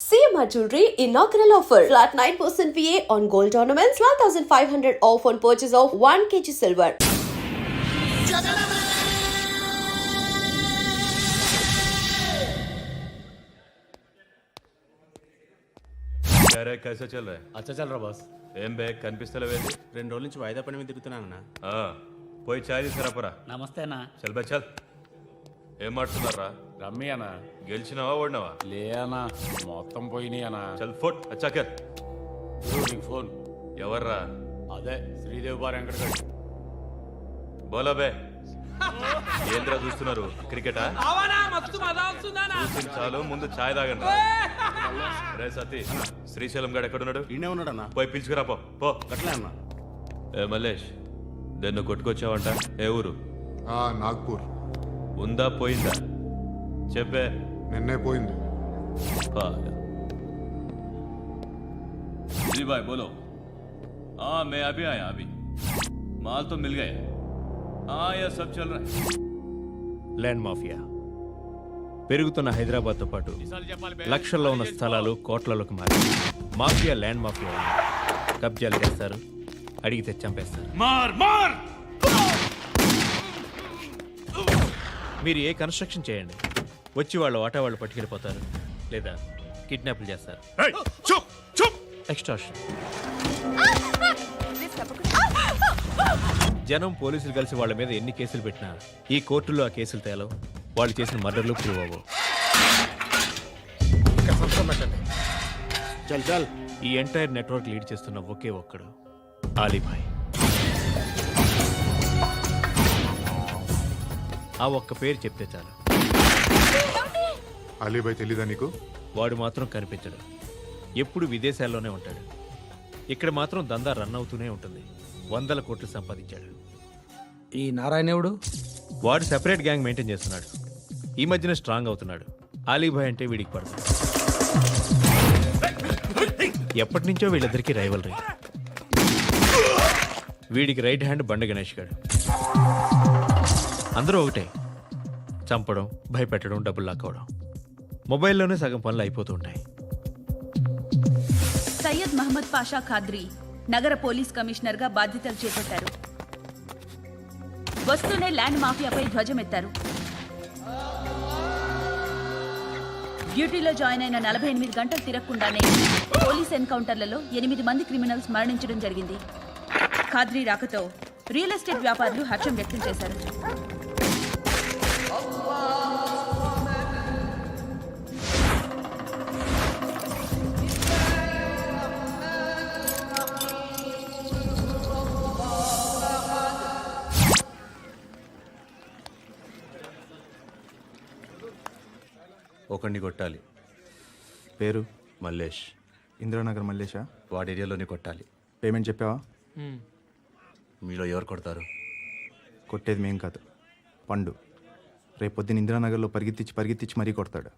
CMR Jewelry inaugural offer. Flat 9% VA on gold ornaments, 12,500 off on purchase of 1 kg silver. क्या रे कैसा चल रहा है अच्छा चल रहा बॉस ఏం బే కనిపిస్తలేవేంది 2 రోజుల నుంచి వాయిదా పని మీద తిరుగుతున్నానన్నా ఆ, పోయి ఛాయ్ తీసుకురాపరా నమస్తే అన్న చల్ బే చల్ ఏం మాట్లాడుతున్నారా రమ్మి అన్న గెలిచినావా ఓడినావా లే అన్న మొత్తం పోయినాయి అన్న చల్ ఫుట్ అచ్చాకర్ నీకు ఫోన్ ఎవర్రా అదే శ్రీదేవి బార్ వెంకటగడ్ బోలా బే ఏంద్రా చూస్తున్నారు క్రికెటా చూసింది చాలు ముందు ఛాయ్ తాగండి రే సతీ శ్రీశైలం గడు ఎక్కడున్నాడు ఈయనే ఉన్నాడన్నా పోయి పిలుచుకురా పో పో అట్లే అన్న ఏ మల్లేష్ దన్ను కొట్టుకొచ్చావంట ఏ ఊరు నాగ్పూర్ ఉందా పోయిందా చెప్పే నిన్నే పోయింది पागल। जी भाई बोलो हाँ मैं अभी आया अभी माल तो मिल गया हाँ यह सब चल रहा है ల్యాండ్ మాఫియా పెరుగుతున్న హైదరాబాద్తో పాటు లక్షల్లో ఉన్న స్థలాలు కోట్లలోకి మారి మాఫియా ల్యాండ్ మాఫియా ఉంది. కబ్జాలు చేస్తారు, అడిగితే చంపేస్తారు. मार मार మీరు ఏ కన్స్ట్రక్షన్ చేయండి, వచ్చి వాళ్ళు వాటా వాళ్ళు పట్టుకెళ్ళిపోతారు, లేదా కిడ్నాప్లు చేస్తారు. ఎక్స్ట్రాషన్. జనం పోలీసులు కలిసి వాళ్ళ మీద ఎన్ని కేసులు పెట్టినా ఈ కోర్టుల్లో ఆ కేసులు తేలవు, వాళ్ళు చేసిన మర్డర్లు ప్రూవ్ అవ్వవు. చల్ చల్ ఈ ఎంటైర్ నెట్వర్క్ లీడ్ చేస్తున్న ఒకే ఒక్కడు ఆలీభాయ్. ఆ ఒక్క పేరు చెప్తే చాలు, అలీబాయ్ తెలీదా నీకు? వాడు మాత్రం కనిపించడు. ఎప్పుడు విదేశాల్లోనే ఉంటాడు. ఇక్కడ మాత్రం దందా రన్ అవుతూనే ఉంటుంది. 100 కోట్లు సంపాదించాడు. ఈ నారాయణవుడు వాడు సెపరేట్ గ్యాంగ్ మెయింటైన్ చేస్తున్నాడు. ఈ మధ్యన స్ట్రాంగ్ అవుతున్నాడు. ఆలీభాయ్ అంటే వీడికి పడుతుంది. ఎప్పటి నుంచో వీళ్ళిద్దరికీ రైవలరీ. వీడికి రైట్ హ్యాండ్ బండ గణేష్ గాడు. అందరూ ఒకటే, చంపడం, భయపెట్టడం, డబ్బులు లాక్కోవడం. మొబైల్లోనే సగం పనులు అయిపోతూ ఉంటాయి. సయ్యద్ మహమ్మద్ పాషా ఖాద్రీ నగర పోలీస్ కమిషనర్ గా బాధ్యతలు చేపట్టారు. వస్తూనే ల్యాండ్ మాఫియాపై ధ్వజమెత్తారు. డ్యూటీలో జాయిన్ అయిన 48 గంటలు తిరగకుండానే పోలీస్ ఎన్కౌంటర్లలో 8 మంది క్రిమినల్స్ మరణించడం జరిగింది. ఖాద్రీ రాకతో రియల్ ఎస్టేట్ వ్యాపారులు హర్షం వ్యక్తం చేశారు. ఒకడిని కొట్టాలి. పేరు మల్లేష్. ఇందిరానగర్ మల్లేషా? వాడి ఏరియాలోనే కొట్టాలి. పేమెంట్ చెప్పావా? మీలో ఎవరు కొడతారు? కొట్టేది మేం కాదు, పండు. రేపొద్దున ఇందిరానగర్లో పరిగెత్తించి మరీ కొడతాడు.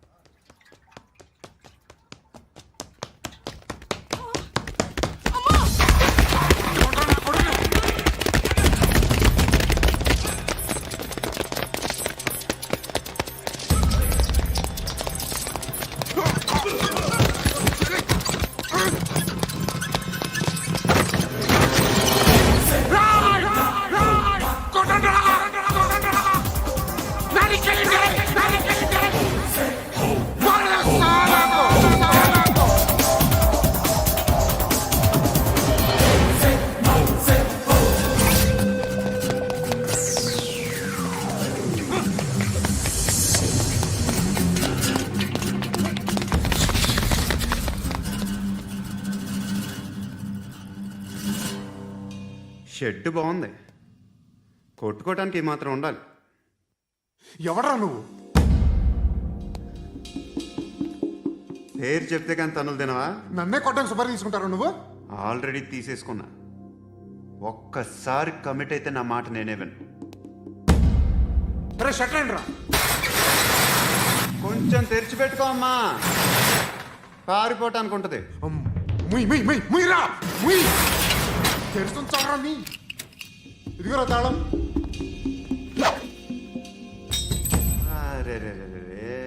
షెడ్ బాగుంది, కొట్టుకోవడానికి ఏమాత్రం ఉండాలి. ఎవడ్రా నువ్వు? పేరు చెప్తే కానీ తనులు తినవా? నన్నే కొట్టడానికి సుపారీ తీసుకుంటారా నువ్వు? ఆల్రెడీ తీసేసుకున్నా. ఒక్కసారి కమిట్ అయితే నా మాట నేనే విను. అరే షట్లేండి రా. కొంచెం తెరిచిపెట్టుకో అమ్మా, పారిపోవటానికి ఉంటుంది. ముయ్రా తెరుస్తుంచారా నీ? ఇదిగోరా తాళం. అరే రే రే రే,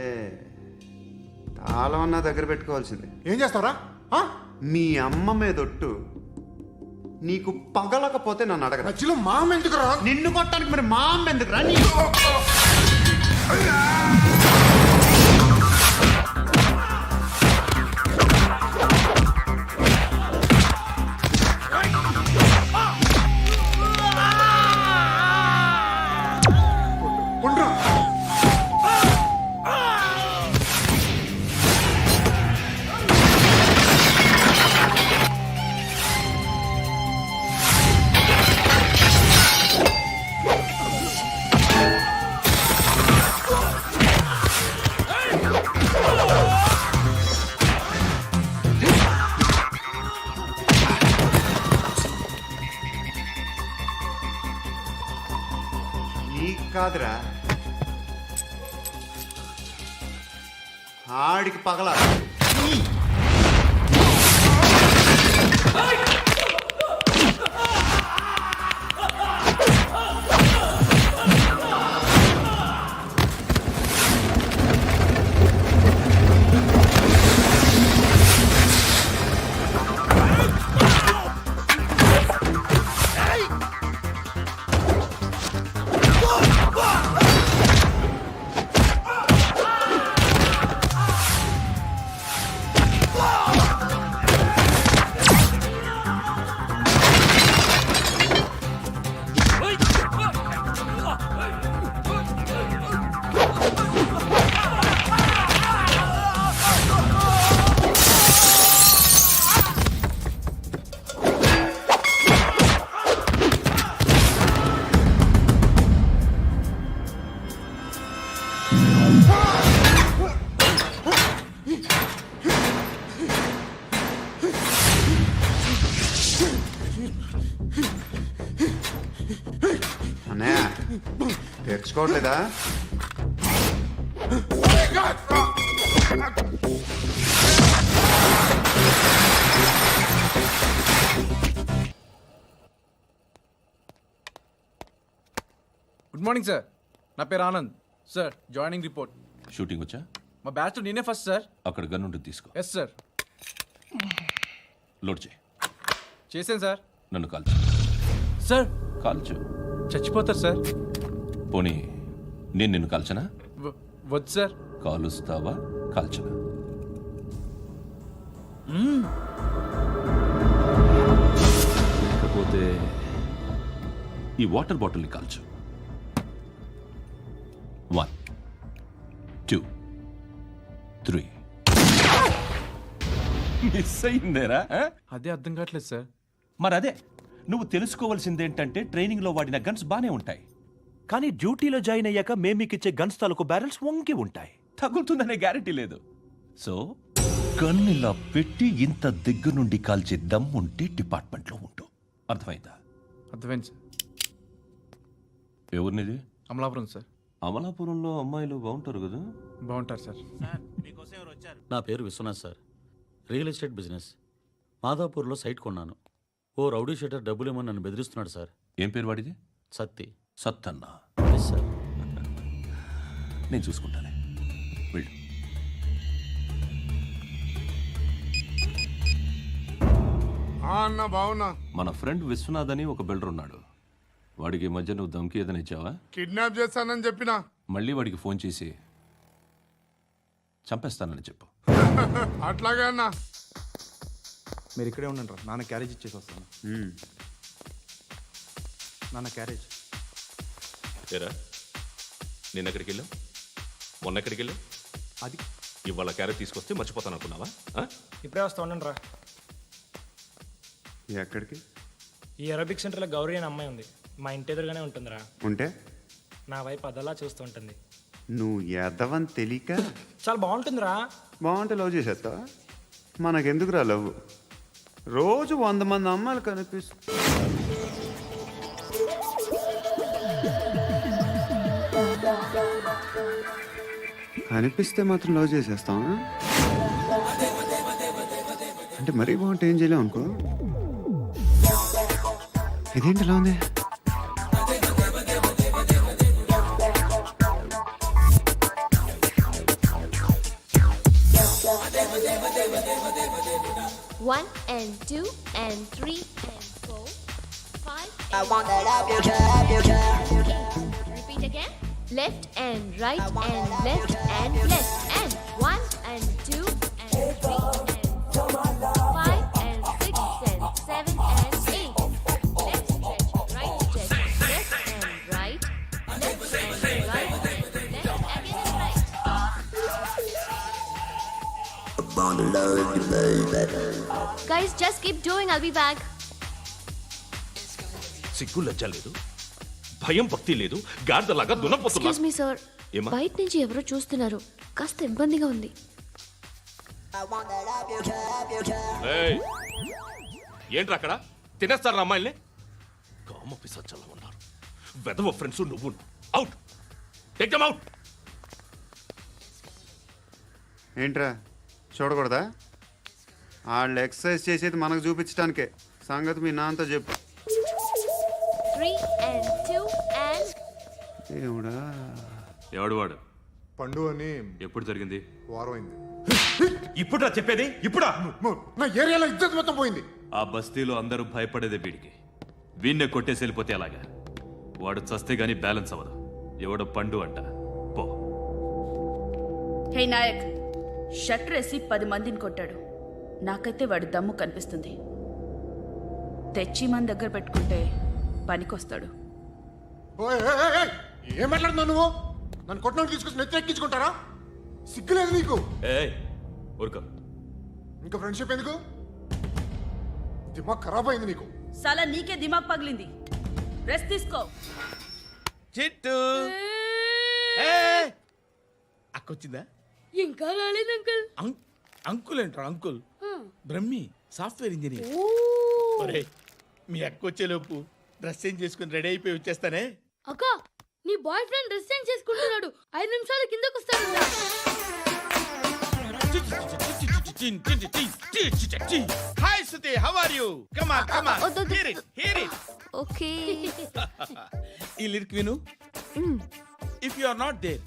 కాలం నా దగ్గర పెట్టుకోవాల్సింది. ఏం చేస్తావురా? మీ అమ్మ మీదొట్టు నీకు పగలకపోతే నన్ను అడగరా. నచ్చిలో మామ ఎందుకు రా? నిన్ను కొట్టడానికి మరి మా అమ్మ ఎందుకు రా? నీకు కాదురా, ఆడికి పగల. అన్నయ్య తెచ్చుకోవట్లేదా? గుడ్ మార్నింగ్ సార్, నా పేరు Anand sir. Joining report. Shooting వచ్చా? మా బ్యాచ్ నేనే ఫస్ట్ సార్. అక్కడ గన్ ఉంటుంది, తీసుకో. Yes sir. లోడ్ చేయి. చేశాను సార్. నన్ను కాల్చు. సార్ కాల్చు. చచ్చిపోతారు సార్. పోనీ నేను నిన్ను కాల్చనా? వద్దు సార్. కాలుస్తావా కాల్చనా? లేకపోతే ఈ వాటర్ బాటిల్ని కాల్చు. 1 2 3. మిస్ అయిందేరా? అదే అర్థం కావట్లేదు సార్. మరి అదే నువ్వు తెలుసుకోవాల్సిందేంటంటే ట్రైనింగ్లో వాడిన గన్స్ బానే ఉంటాయి, కానీ డ్యూటీలో జాయిన్ అయ్యాక మేము మీకు ఇచ్చే గన్స్ తాలూకు బ్యారెల్స్ వంగి ఉంటాయి. తగులుతుందనే గ్యారెంటీ లేదు. సో గన్ ఇలా పెట్టి ఇంత దగ్గర నుండి కాల్చే దమ్ ఉంటే డిపార్ట్మెంట్లో ఉంటూ. అర్థమైందా? అర్థమైంది సార్. ఎవరినిది? అమలాపురం సార్. అమలాపురంలో అమ్మాయిలు బాగుంటారు కదా? బాగుంటారు సార్. నా పేరు Vishwanath sir. Real estate business. మాధాపూర్లో సైట్ కొన్నాను. ఓ రౌడీ షీటర్ డబ్బులేమని నన్ను బెదిరిస్తున్నాడు సార్. ఏం పేరు వాడిది? సత్తి. సత్తన్న. Yes sir. నేను చూసుకుంటానే, వెళ్ళు. అన్న బావున్నా. మన ఫ్రెండ్ విశ్వనాథ్ అని ఒక బిల్డర్ ఉన్నాడు. వాడికి ఈ మధ్య నువ్వు ధమ్కి ఏదైనా ఇచ్చావా? కిడ్నాప్ చేస్తానని చెప్పినా. మళ్ళీ వాడికి ఫోన్ చేసి చంపేస్తానని చెప్పు. అట్లాగే అన్న. మీరు ఇక్కడే ఉండండి రా, నాన్న క్యారేజ్ ఇచ్చేసి వస్తాను. నాన్న క్యారేజ్. ఏరా, నిన్న ఎక్కడికి వెళ్ళావు? మొన్న ఎక్కడికి వెళ్ళావు? అది ఇవాళ క్యారెట్ తీసుకొస్తే మర్చిపోతాను అనుకున్నావా? ఇప్పుడే వస్తా ఉండండి రా. ఎక్కడికి? ఈ అరబిక్ సెంటర్లో గౌరీ అనే అమ్మాయి ఉంది. మా ఇంటి ఎదురుగానే ఉంటుందిరా. ఉంటే నా వైపు అదలా చూస్తూ ఉంటుంది. నువ్వు ఎదవని తెలియక చాలా బాగుంటుందిరా. బాగుంటే లవ్ చేసేస్తావా? మనకెందుకురా లవ్? రోజు 100 మంది అమ్మాయిలు కనిపిస్తే మాత్రం లవ్ చేసేస్తావా? అంటే మరీ బాగుంటే ఏం చేయలేవు అనుకో. ఇదేంటి ఇలా ఉంది? 1 and 2 and 3 and 4, 5. Repeat again. Left and right and left and left and 1 and 2 and 3 and 4, 5 and 6 and 7 and 8. Left stretch, right stretch, left and right, left and right and left again and right. Guys, just keep doing. I'll be back. సిగ్గు లజ్జ లేదు, భయం భక్తి లేదు, గాడిదలాగా దున్నపోతున్నా. Excuse me sir, ఏమ్మా? బయట నుంచి ఎవరో చూస్తున్నారు, కాస్త ఇబ్బందిగా ఉంది. ఏయ్, ఏంట్రా అక్కడ తినేస్తారా అమ్మాయిల్ని? కామ పిశాచాలా ఉన్నారు. వెదవ ఫ్రెండ్స్ నువ్వు. Out, take them out. ఏంట్రా చూడకూడదా? వాళ్ళు ఎక్సర్సైజ్ చేసేది మనకు చూపించడానికే. సంగతి మీ నాన్నతో చెప్పు. 3 and 2 and దేవుడా, ఎవడు వాడు? పండు అని ఎప్పుడు జరిగింది? వారం అయింది. ఇప్పుడా చెప్పేది? ఇప్పుడా? నా ఏరియాలో ఇద్దరు మొత్తం పోయింది. ఆ బస్తీలో అందరూ భయపడేదే వీడికి. వీణ్ణే కొట్టేసి వెళ్ళిపోతే అలాగా? వాడు చస్తే గానీ బ్యాలెన్స్ అవ్వదు. ఎవడో పండు అంట. పో. హే నాయక్, షట్టర్ వేసి 10 మందిని కొట్టాడు. నాకైతే వాడి దమ్ము కనిపిస్తుంది. తెచ్చి మన దగ్గర పెట్టుకుంటే పనికొస్తాడు. ఏం మాట్లాడుతున్నావు నువ్వు? నన్ను కొట్టడానికి తీసుకొచ్చి నెత్తెక్కించుకుంటారా? సిగ్గులేదు నీకు? ఏయ్, ఊరుకో. ఇంకా ఫ్రెండ్షిప్ ఎందుకు? దిమాగ్ ఖరాబ్ అయింది నీకు. సాలా నీకే దిమాగ్ పగిలింది. రెస్ట్ తీసుకో. చిట్టు అక్కొచ్చిందా? ఇంకా రాలేదు అంకుల్. అంకుల్ ఏంట్రా అంకుల్? Brahmi software engineer. ఒరేయ్, మీ అక్కొచ్చేలోపు డ్రెస్ చేంజ్ చేసుకుని రెడీ అయిపోయి వచ్చేస్తానే. అక్క, నీ బాయ్ ఫ్రెండ్ డ్రెస్ చేంజ్ చేసుకుంటున్నాడు. 5 నిమిషాలు కిందకు వస్తాడు. Hi Shruti, how are you? Come on come on, hear it hear it. Okay. ఈ లిరిక్ విను. If you are not there,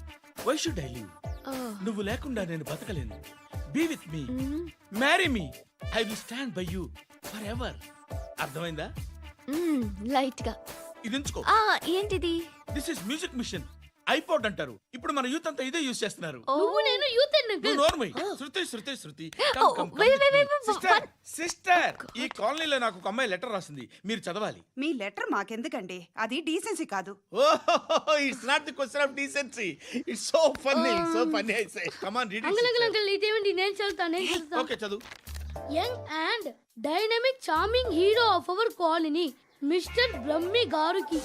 why should I live? నువ్వు లేకుండా నేను బతకలేను. Be with me, marry me, I will stand by you forever. అర్థమైందా? Light గా. ఇది ఉంచుకో. ఏంటిది? This is music machine. IPod అంటారు. ఇప్పుడు మన యూత్ అంతా ఇదే యూస్ చేస్తున్నారు. నువ్వు నేను యూత్ నువ్వు నోర్మై. శృతి శృతి శృతి. wait. సిస్టర్, ఈ కాలనీలో నాకు ఒక అమ్మాయి లెటర్ రాసింది, మీరు చదవాలి. మీ లెటర్ మాకెందుకండి? అది డీసెన్సీ కాదు. It's not the question of decency. It's so funny, so funny. I say come on, read it. Uncle ఇదేంటి? నేను చదువుతాను. ఓకే, చదువు. Young and dynamic charming hero of our colony mister Brahmi గారికి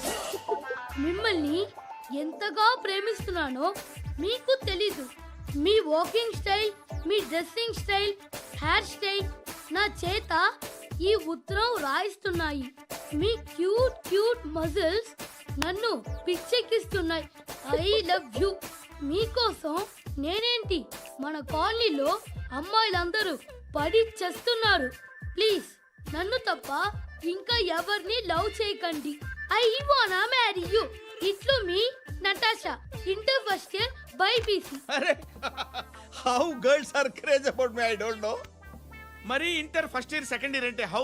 మిమ్మల్ని ఎంతగా ప్రేమిస్తున్నానో మీకు తెలీదు. మీ వాకింగ్ స్టైల్, మీ డ్రెస్సింగ్ స్టైల్, హెయిర్ స్టైల్ నా చేత ఈ ఉత్తరం రాయిస్తున్నాయి. మీ క్యూట్ క్యూట్ మజిల్స్ నన్ను పిచ్చెక్కిస్తున్నాయి. I love you. మీకోసం నేనేంటి, మన కాలనీలో అమ్మాయిలందరూ పడి చేస్తున్నారు. ప్లీజ్ నన్ను తప్ప ఇంకా ఎవరిని లవ్ చేయకండి. ఐ వానా మ్యారీ యూ. ఇట్లు మీ Natasha, inter first year BiPC. అరే, how girls are craze about me, I don't know. మరి inter first year second year అంటే how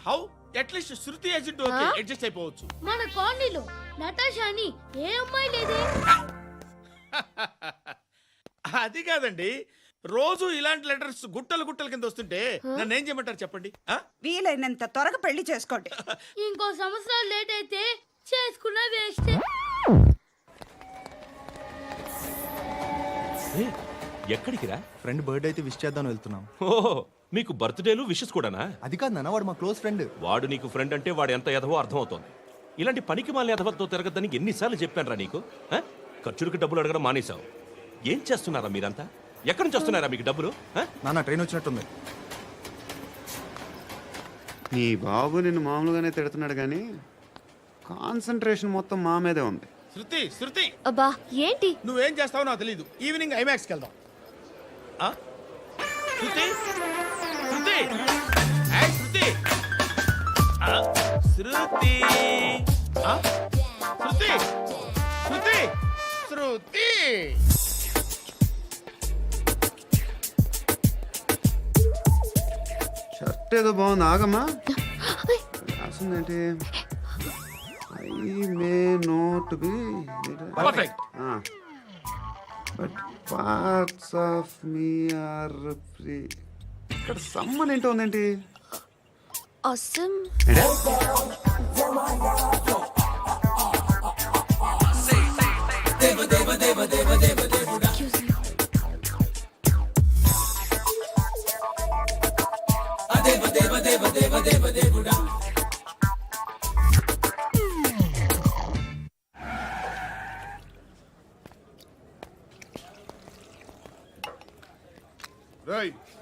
how at least Shruti agent okay, adjust అయిపోవచ్చు. మన కాలనీలో నటాషా అని ఏ అమ్మాయి లేదే. అది కాదండి, రోజు ఇలాంటి లెటర్స్ గుట్టలు గుట్టల కింద వస్తుంటే నన్ను ఏం చేయమంటారు చెప్పండి? వీలైనంత త్వరగా పెళ్లి చేసుకోండి. ఇంకో సంవత్సరాలు లేట్ అయితే చేసుకున్న వేస్ట్. ఎక్కడికి రా? ఫ్రెండ్ బర్త్డే అయితే విష్ చేద్దాం వెళ్తున్నాం. ఓహో, మీకు బర్త్డేలు విషెస్ కూడానా? అది కాదు నాన్న, వాడు మా క్లోజ్ ఫ్రెండ్. వాడు నీకు ఫ్రెండ్ అంటే వాడు ఎంత ఎదవో అర్థమవుతోంది. ఇలాంటి పనికి మాలిన ఎదవతో తిరగద్దని ఎన్నిసార్లు చెప్పాను రా నీకు? ఖర్చులకు డబ్బులు అడగడం మానేశావు. ఏం చేస్తున్నారా మీరంతా? ఎక్కడి నుంచి వస్తున్నారా మీకు డబ్బులు? నాన్న ట్రైన్ వచ్చినట్టుంది. నీ బాబు నిన్ను మామూలుగానే తిడుతున్నాడు కానీ కాన్సన్ట్రేషన్ మొత్తం మా మీదే ఉంది. శృతి శృతి, అబ్బా ఏంటి? నువ్వేం చేస్తావో నాకు తెలీదు. ఈవినింగ్ ఐమాక్స్కి వెళ్దాం. శృతి శృతి, ఏయ్ శృతి, శృతి, శృతి, శృతి, శృతి. స్క్రిప్ట్ ఏదో బాగుంది ఆగమ్మా. రాసిందేంటి? I may not be perfect. But parts of me are free. ఇక్కడ సమ్మన్ ఏంటో ఉందేంటి? అసమ్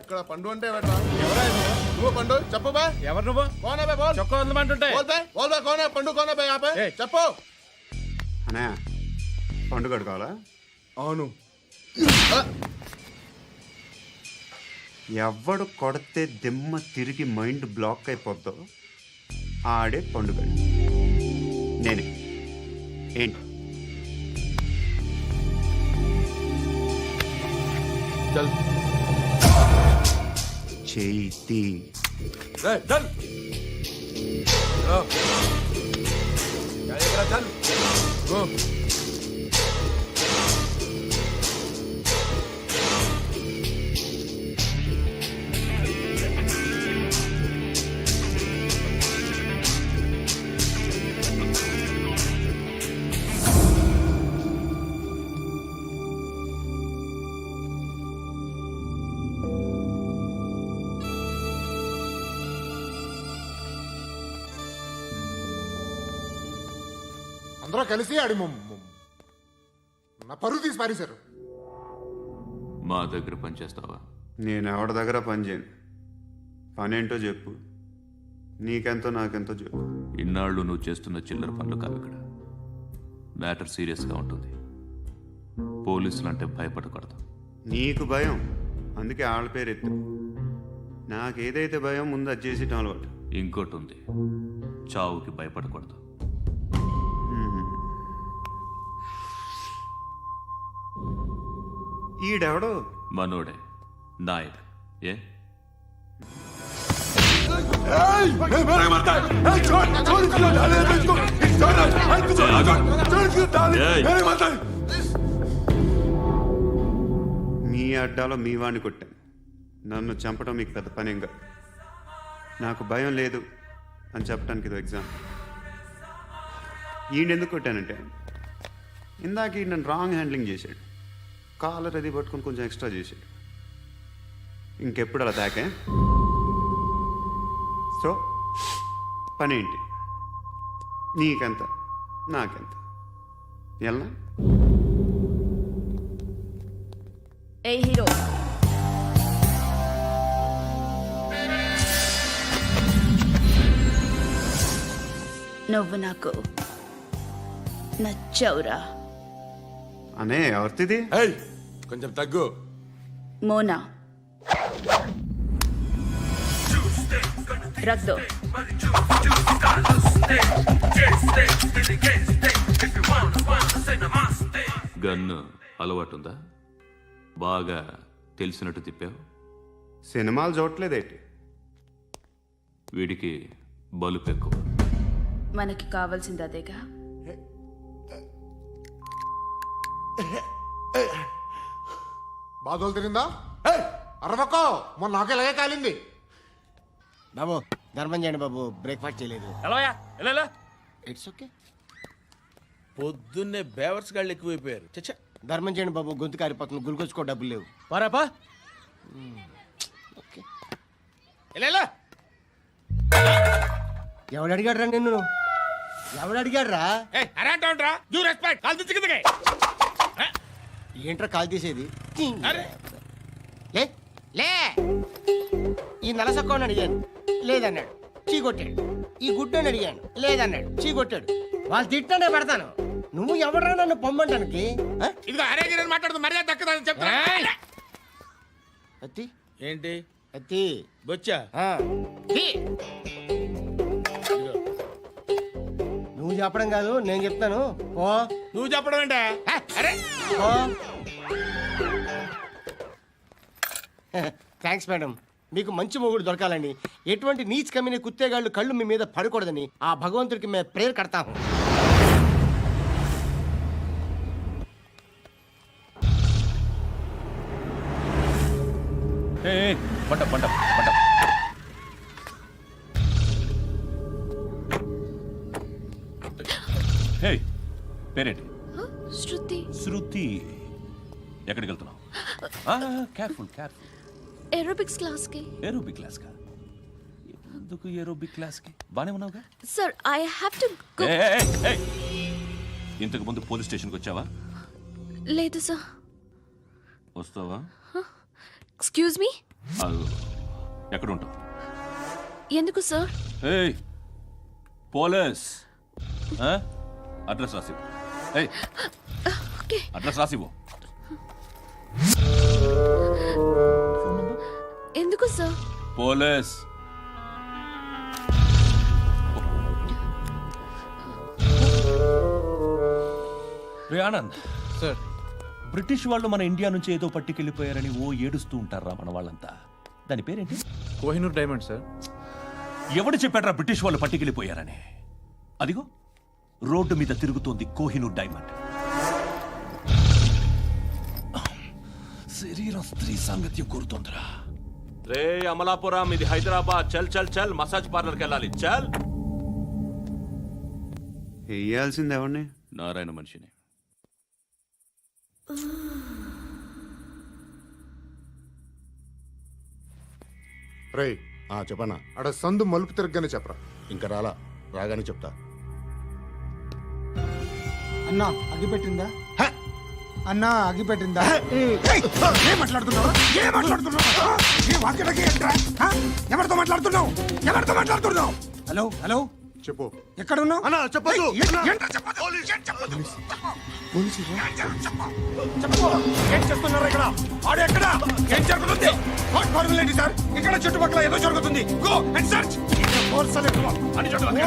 ఇక్కడ పండు అంటే నువ్వు పండు చెప్పు బా. ఎవరు నువ్వు? కోనా బే బోల్. చొక్కా వదలమంటుంటే బోల్ బే బోల్ బే కోనా పండు కోనా బే ఆపే ఏయ్. చెప్పు. అనే పండుగ కావాలా? అవును. ఎవడు కొడితే దిమ్మ తిరిగి మైండ్ బ్లాక్ అయిపోద్దో ఆడే పండుగ. నేనే. ఏంటి? చల్ చేతి చల్ చల్ గో. అందరూ కలిసి ఆడి నా పరువు తీసి పారేశారు. మా దగ్గర పనిచేస్తావా? నేను ఎవరి దగ్గర పని చేయను. పనేంటో చెప్పు. నీకెంతో నాకెంతో చెప్పు. ఇన్నాళ్ళు నువ్వు చేస్తున్న చిల్లర పనులు కావు ఇక్కడ. మ్యాటర్ సీరియస్గా ఉంటుంది. పోలీసులు అంటే భయపడకూడదు. నీకు భయం, అందుకే ఆళ్ళ పేరు ఎత్తు. నాకేదైతే భయం ముందు అది చేసేటం అలవాటు. ఇంకోటి ఉంది, చావుకి భయపడకూడదు. ఈడెవడో మనోడే నాయక్. ఏ మీ అడ్డాలో మీ వాడిని కొట్టాను. నన్ను చంపడం మీకు పెద్ద పనేం కాదు. నాకు భయం లేదు అని చెప్పడానికి ఇది ఎగ్జామ్. ఈయనెందుకు కొట్టానంటే ఇందాక ఈ నన్ను రాంగ్ హ్యాండ్లింగ్ చేశాడు. కాలర్ అది పట్టుకొని కొంచెం ఎక్స్ట్రా చేశాడు. ఇంకెప్పుడు అలా తాకే. సో పనేంటి? నీకెంత నాకెంత ఎలా? ఏ హీరో, నువ్వు నాకు నచ్చవురా. అనే ఎవరిది? కొంచెం తగ్గు. మోనా రక్ దో. గన్ను అలవాటుందా? బాగా తెలిసినట్టు తిప్పావు. సినిమాలు చూడట్లేదేంటి? వీడికి బలుపు ఎక్కువ. మనకి కావాల్సింది అదేగా. బాధలు తిరిందా? అరవకో, మొన్న నాకు ఇలాగే కాలింది. బాబు ధర్మం చేయండి బాబు, బ్రేక్ఫాస్ట్ చేయలేదు. ఎలా ఇట్స్ ఓకే. పొద్దున్నే బేవర్స్ గాళ్ళు ఎక్కువైపోయారు. చచ్చా, ధర్మం చేయండి బాబు, గొంతు కారిపోతుంది, గురికొచ్చుకో డబ్బులు లేవు. పారాపా. ఓకే. ఎలా ఎవడు అడిగాడు రా నిన్ను? ఎవడు అడిగాడు రా? అరేంటా యూ రెస్పెక్ట్. కాల్ తెచ్చి కిందకి. ఏంట్రా కాల్ తీసేది? అరే లే లే. ఈ నలసక్కని అడిగాను, లేదన్నాడు, చీ కొట్టాడు. ఈ గుడ్డని అడిగాను, లేదన్నాడు, చీ కొట్టాడు. వాళ్ళు తిట్టానే పెడతాను. నువ్వు ఎవడరా నన్ను పొమ్మంటానికి? ఇదిగో అరే గిరని మాట్లాడుతూ మర్యాద దక్కదని చెప్తా. అత్తి ఏంటి అత్తి బొచ్చా? నువ్వు చెప్పడం కాదు, నేను చెప్తాను. ఓ నువ్వు చెప్పడం ఏంటే? అరే ఓ థ్యాంక్స్ మేడం, మీకు మంచి మొగుడు దొరకాలని, ఎటువంటి నీచ్ కమ్మిన కుత్తేగాళ్ళు కళ్ళు మీ మీద పడకూడదని ఆ భగవంతుడికి మేము ప్రేయర్ కడతాము. పంట పంట పంట. హే, పేరేంటి? శృతి. శృతి. ఎక్కడికి వెళ్తున్నావు? Careful careful. ఏరోబిక్స్ క్లాస్ కి. ఏరోబిక్ క్లాస్ కా? ఎందుకు ఏరోబిక్ క్లాస్ కి? బానే ఉన్నావుగా? Sir I have to go. ఇంతకు ముందు పోలీస్ స్టేషన్కి వచ్చావా? లేదు సార్. వస్తావా? Excuse me. ఎక్కడ ఉంటావు? ఎందుకు సార్? పోలీస్ అడ్రస్ రాసివ్వు. ఓకే. అడ్రస్ రాసివ్వు. ఎందుకు సార్? పోలీస్. రే ఆనంద్ సార్. బ్రిటిష్ వాళ్ళు మన ఇండియా నుంచి ఏదో పట్టుకెళ్ళిపోయారని ఏడుస్తూ ఉంటారా మన వాళ్ళంతా? దాని పేరేంటి? Kohinoor diamond sir. ఎవడు చెప్పాడ్రా బ్రిటిష్ వాళ్ళు పట్టుకెళ్ళిపోయారని? అదిగో రోడ్డు మీద తిరుగుతోంది కోహినూర్ డైమండ్. శరీరం స్త్రీ సాంగత్యం కోరుతోందిరా. రే అమలాపురం, ఇది హైదరాబాద్. చల్ చల్ చల్, మసాజ్ పార్లర్కి వెళ్ళాలి. చల్. వేయాల్సింది ఎవరిని? నారాయణ మనిషిని. రే చెప్పనా, అడ సందు మలుపు తిరగగానే చెప్పరా. ఇంకా రాగానే చెప్తా. అన్నా అగ్గిపెట్టిందా? అన్నా అగ్గిపెట్టిందా? ఏం మాట్లాడుతున్నావు? ఎవరితో మాట్లాడుతున్నావు? హలో హలో, చెప్పు. ఎక్కడ ఉన్నావు? అన్నా చెప్పదు. ఏం చేస్తున్నారు ఇక్కడ? ఆడు ఎక్కడ? ఏం జరుగుతుంది? వాట్ ఫార్మల్ ఏంటి సార్? ఇక్కడ చుట్టుపక్కల ఏదో జరుగుతుంది. Go and search. అని చూడండి.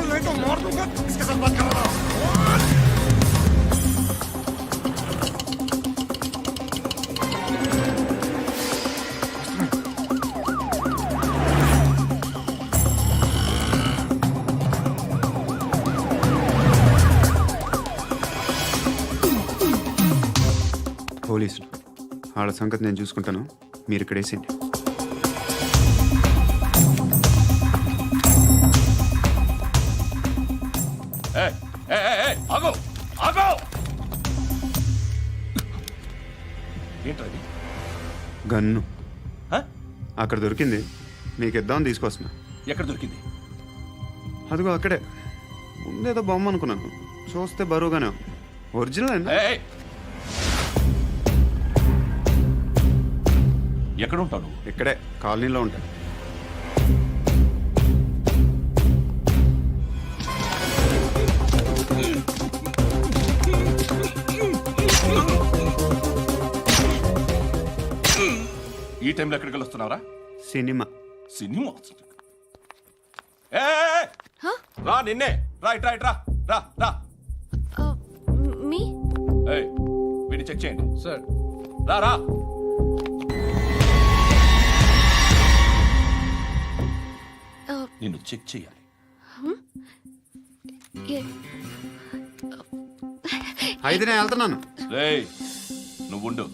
పోలీసులు వాళ్ళ సంగతి నేను చూసుకుంటాను, మీరు ఇక్కడ వేసేయండి. ఆగో ఆగో. ఏంటది? గన్ను అక్కడ దొరికింది, మీకు ఇద్దామని తీసుకొస్తున్నా. ఎక్కడ దొరికింది? అదిగో అక్కడే. ముందేదో బొమ్మ అనుకున్నాను, చూస్తే బరువుగానే ఒరిజినల్ అండి. ఎక్కడ ఉంటాను? ఇక్కడే కాలనీలో ఉంటాను. ఈ టైంలో ఎక్కడికి వస్తున్నారా? సినిమా. సినిమా? రా, నిన్నే. రైట్ రైట్ రా రా రా. మీ వీడిని చెక్ చేయండి సార్. రా రా. నిన్ను చెక్ చేయాలి. అయితే నేను వెళ్తున్నాను. రేయ్ నువ్వుండు.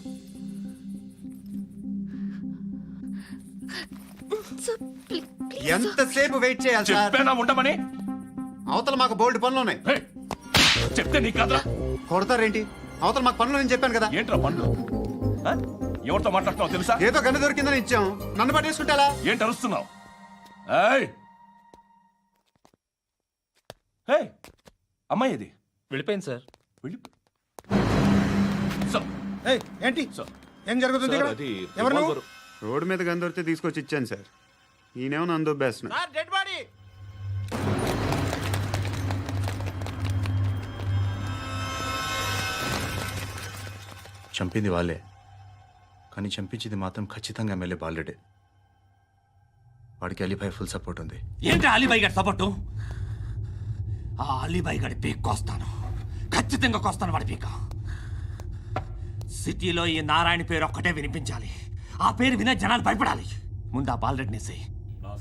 ఎంతసేపు వెయిట్ చేయాలి సార్? చెప్పేనా ఉండమని? అవతల మాకు బోల్డ్ పనులు ఉన్నాయి. చెప్తే నీకు కదరా. కొడతారేంటి? అవతల మాకు పనులు నేను చెప్పాను కదా. ఏంట్రా పనులు? ఎవరితో మాట్లాడుతున్నావు తెలుసా? ఏదో గన్ను దొరికిందని ఇచ్చాం, నన్ను పట్టేసుకుంటా. ఏంటి అరుస్తున్నావు? అమ్మాయి ఇది వెళ్ళిపోయింది సార్. ఏంటి ఏం జరుగుతుంది ఇక్కడ? ఎవరు నువ్వు? రోడ్డు మీద గన్ను దొరికితే తీసుకొచ్చి ఇచ్చాను సార్. ఈయనేమో నన్ను దొబ్బేస్తున్నా. Dead body. చంపింది వాళ్ళే, కానీ చంపించింది మాత్రం ఖచ్చితంగా ఎమ్మెల్యే బాలుడే. వాడికి అలీభాయ్ ఫుల్ సపోర్ట్ ఉంది. ఏంటి అలీబాయి గారి సపోర్టు? ఆ అలీబాయి గారి పీక్ కోస్తాను, ఖచ్చితంగా కోస్తాను వాడి పీక. సిటీలో ఈ నారాయణ పేరు ఒక్కటే వినిపించాలి. ఆ పేరు వినే జనాలు భయపడాలి. ముందు ఆ బాలరెడ్డిని చెయ్యి.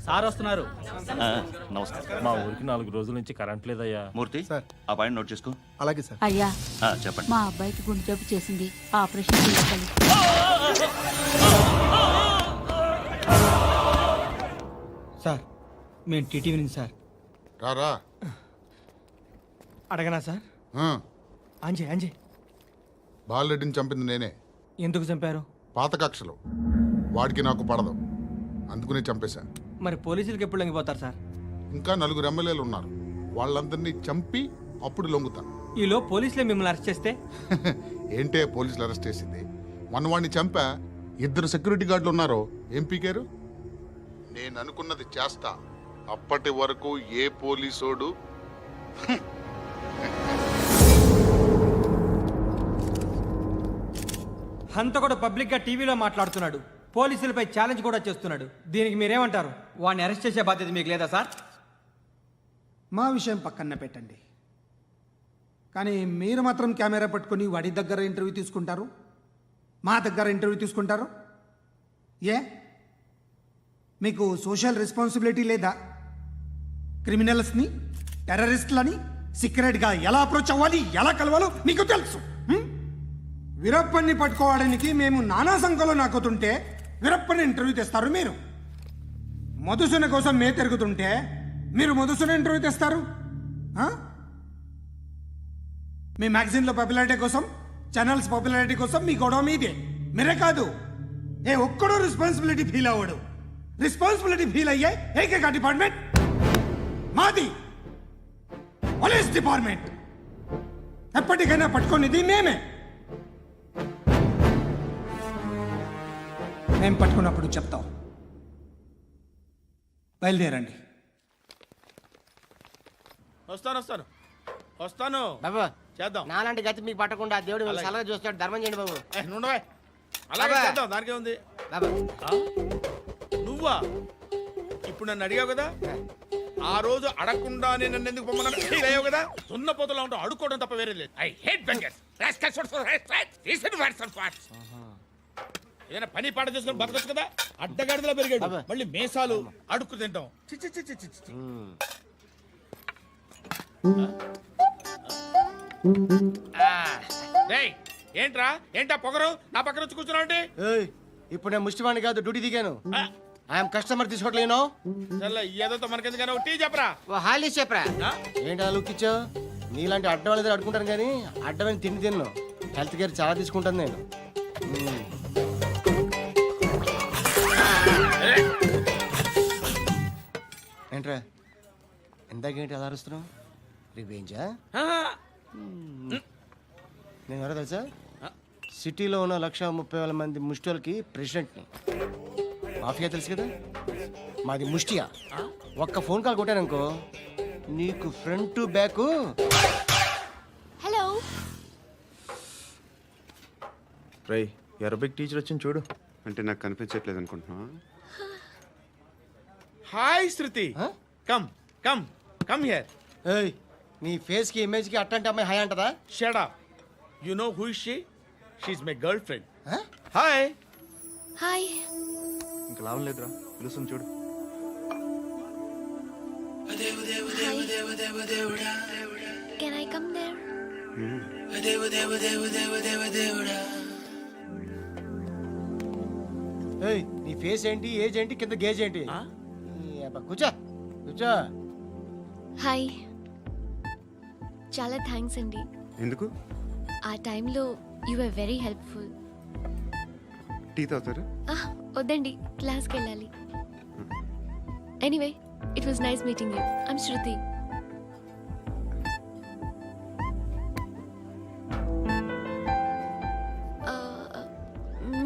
సార్ వస్తున్నారు. నమస్కారం. మా ఊరికి 4 రోజుల నుంచి కరెంట్ లేదయ్యా. మూర్తి ఆ పాయింట్ నోట్ చేసుకో. అలాగే సార్. అయ్యా, చెప్పండి. మా అబ్బాయికి గుండె జబ్బు చేసింది, ఆపరేషన్ చేయాలి. సార్ మేము టీటీవీ నుంచి సార్. రారా. అడగనా సార్? అంజే బాలరెడ్డిని చంపింది నేనే. ఎందుకు చంపారు? పాత కక్షలు. వాడికి నాకు పడదు, అందుకునే చంపేశా. మరి పోలీసులకు ఎప్పుడు లొంగిపోతారు సార్? ఇంకా 4 ఎమ్మెల్యేలు ఉన్నారు, వాళ్ళందరినీ చంపి అప్పుడు లొంగుతా. ఈలో పోలీసులే మిమ్మల్ని అరెస్ట్ చేస్తే? ఏంటే పోలీసులు అరెస్ట్ చేసింది? మొన్న వాడిని చంపా, 2 సెక్యూరిటీ గార్డులు ఉన్నారు, ఏం పీకారు? నేను అనుకున్నది చేస్తా. అప్పటి వరకు ఏ పోలీసోడు హంతకుడు పబ్లిక్ గా టీవీలో మాట్లాడుతున్నాడు, పోలీసులపై ఛాలెంజ్ కూడా చేస్తున్నాడు. దీనికి మీరేమంటారు? వాడిని అరెస్ట్ చేసే బాధ్యత మీకు లేదా సార్? మా విషయం పక్కన పెట్టండి, కానీ మీరు మాత్రం కెమెరా పట్టుకొని వాడి దగ్గర ఇంటర్వ్యూ తీసుకుంటారు, మా దగ్గర ఇంటర్వ్యూ తీసుకుంటారు. ఏ మీకు సోషల్ రెస్పాన్సిబిలిటీ లేదా? క్రిమినల్స్ని, టెర్రరిస్టులని సీక్రెట్గా ఎలా అప్రోచ్ అవ్వాలి, ఎలా కలవాలో మీకు తెలుసు. వీరప్పన్ని పట్టుకోవడానికి మేము నానా సంఖ్యలో నాకుతుంటే వీరప్పని ఇంటర్వ్యూ తెస్తారు మీరు. మధుసూన కోసం మే తిరుగుతుంటే మీరు మధుసూన ఇంటర్వ్యూ తెస్తారు. మీ మ్యాగజైన్లో పాపులారిటీ కోసం, ఛానల్స్ పాపులారిటీ కోసం మీ గొడవ మీదే. మీరే కాదు, ఏ ఒక్కడో రెస్పాన్సిబిలిటీ ఫీల్ అవ్వడు. రెస్పాన్సిబిలిటీ ఫీల్ అయ్యే ఏకైక డిపార్ట్మెంట్ మాది, పోలీస్ డిపార్ట్మెంట్. ఎప్పటికైనా పట్టుకునేది మేమే. మేము పట్టుకున్నప్పుడు చెప్తాం. బయలుదేరండి. వస్తాను బాబు చేద్దాం. నాలాంటి గతి మీకు పట్టకుండా దేవుడు మిమ్మల్ని సలహా చూస్తాడు. ధర్మం చేయండి బాబు. నుండవే అలాగే బాబా. చేద్దాం, దానికే ఉంది. బాబు నువ్వా ఇప్పుడు నన్ను అడిగావు కదా, ఆ రోజు అడగకుండా నేను నన్ను ఎందుకు పొమ్మన్నాను ఫీల్ అయ్యావు కదా. సున్న పోతలో ఉంటావు, అడుక్కోవడం తప్ప వేరే లేదు. I hate bangers. ఏదైనా పని పాట చేసుకుని బతకొచ్చు కదా. అడ్డగాడిదలా పెరిగాడు, మళ్ళీ మేసాలు అడుక్కు తింటాం. చి చి చి చి చి చి. డేయ్, ఏంటా పొగరు నా పక్కన వచ్చి కూర్చున్నావు అంటే? ఏయ్, ఇప్పుడు నేను ముష్టివాణి కాదు, డ్యూటీ దిగాను. ఐఎమ్ కస్టమర్ తీసుకోవట్లేను. ఏదో మనకెందుకైనా టీ చెప్పరా, హాలీస్ చెప్పరా. ఏంటి అలా లుక్ ఇచ్చావు? నీలాంటి అడ్డం వాళ్ళ దగ్గర అడుకుంటాను కానీ అడ్డమైన తిండి తిన్ను. హెల్త్ కేర్ చాలా తీసుకుంటాను నేను. ఏంట్రా ఇందాకేంటి అలా అరుస్తున్నావు? రివేంజా? నేను ఎవరో తెలుసా? సిటీలో ఉన్న 130,000 మంది ముష్టిలకి ప్రెసిడెంట్ని. మాఫియా తెలుసు కదా, మాది ముష్టియా. ఒక్క ఫోన్ కాల్ కొట్టాననుకో నీకు ఫ్రంట్ టు బ్యాక్. హలో, రై అరబిక్ టీచర్ వచ్చింది చూడు. అంటే నాకు కనిపించట్లేదు అనుకుంటున్నా. Hi Shruti, come come come here. ఏయ్, నీ ఫేస్ కి ఇమేజ్ కి అట్టంటే అమ్మాయి హాయ్ అంటదా? Shut up. You know who is she? She is my girlfriend. Hi. Hi. ఇంకా లాభం లేదురా, పిలుస్తుంది చూడు. Can I come there? ఏయ్, నీ ఫేస్ ఏంటి, ఏజ్ ఏంటి, కింద గేజ్ ఏంటి? కూర్చో కూర్చో. హాయ్, చాలా థ్యాంక్స్ అండి. ఎందుకు? ఆ టైంలో you are very helpful. Tea తాగుతారా? వద్దండి, క్లాస్కి వెళ్ళాలి. Anyway, it was nice meeting you. I'm Shruti.